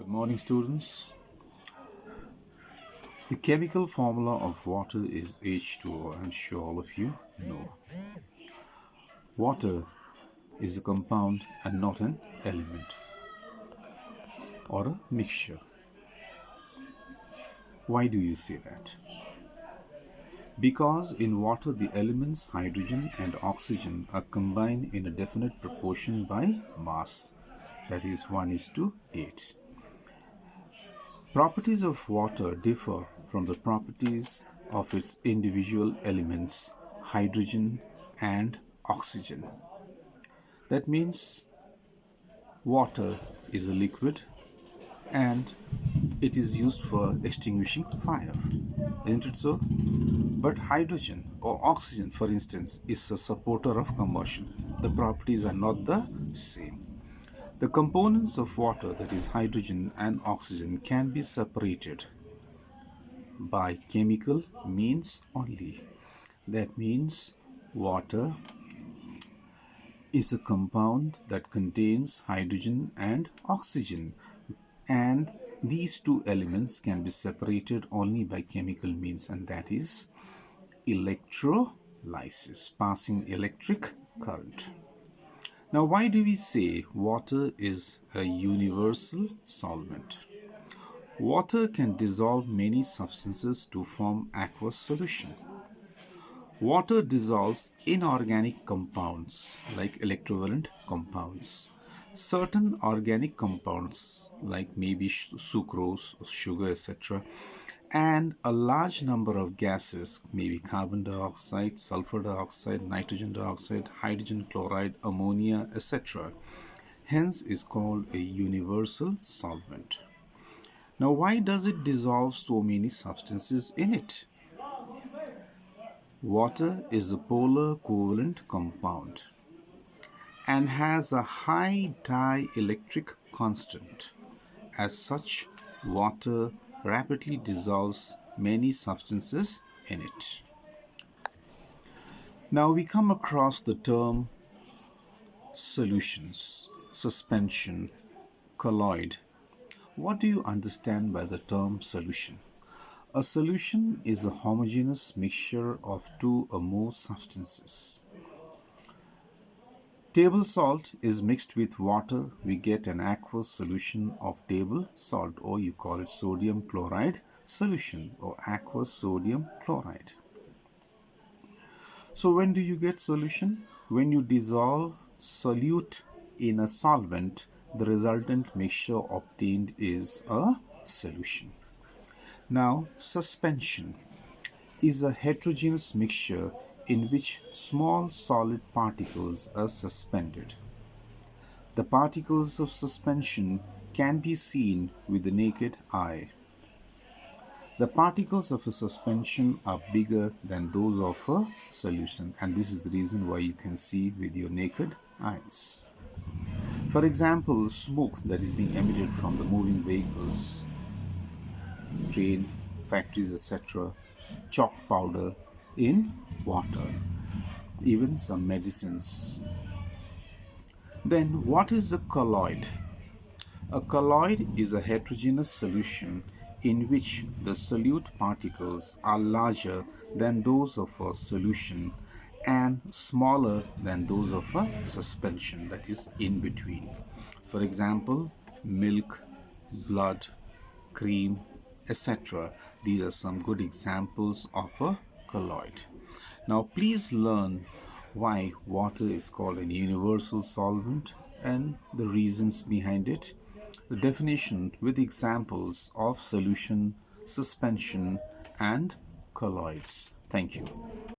Good morning, students. The chemical formula of water is H2O. I'm sure all of you know. Water is a compound and not an element or a mixture. Why do you say that? Because in water the elements hydrogen and oxygen are combined in a definite proportion by mass, that is 1:8. Properties of water differ from the properties of its individual elements, hydrogen and oxygen. That means water is a liquid and it is used for extinguishing fire. Isn't it so? But hydrogen or oxygen, for instance, is a supporter of combustion. The properties are not the same. The components of water, that is hydrogen and oxygen, can be separated by chemical means only. That means water is a compound that contains hydrogen and oxygen, and these two elements can be separated only by chemical means, and that is electrolysis, passing electric current. Now, why do we say water is a universal solvent? Water can dissolve many substances to form aqueous solution. Water dissolves inorganic compounds like electrovalent compounds. Certain organic compounds like maybe sucrose, sugar, etc. and a large number of gases, maybe carbon dioxide, sulfur dioxide, nitrogen dioxide, hydrogen chloride, ammonia, etc. hence is called a universal solvent. Now, why does it dissolve so many substances in it? Water is a polar covalent compound and has a high dielectric constant. As such, water rapidly dissolves many substances in it. Now we come across the term solutions, suspension, colloid. What do you understand by the term solution? A solution is a homogeneous mixture of two or more substances. Table salt is mixed with water. We get an aqueous solution of table salt, or you call it sodium chloride solution or aqueous sodium chloride. So when do you get solution? When you dissolve solute in a solvent, the resultant mixture obtained is a solution. Now, suspension is a heterogeneous mixture in which small solid particles are suspended. The particles of suspension can be seen with the naked eye. The particles of a suspension are bigger than those of a solution, and this is the reason why you can see with your naked eyes. For example, smoke that is being emitted from the moving vehicles, train, factories, etc., chalk powder in water, even some medicines. Then what is a colloid? A colloid is a heterogeneous solution in which the solute particles are larger than those of a solution and smaller than those of a suspension, that is in between. For example, milk, blood, cream, etc. These are some good examples of a colloid. Now please learn why water is called a universal solvent and the reasons behind it, the definition with examples of solution, suspension and colloids. Thank you.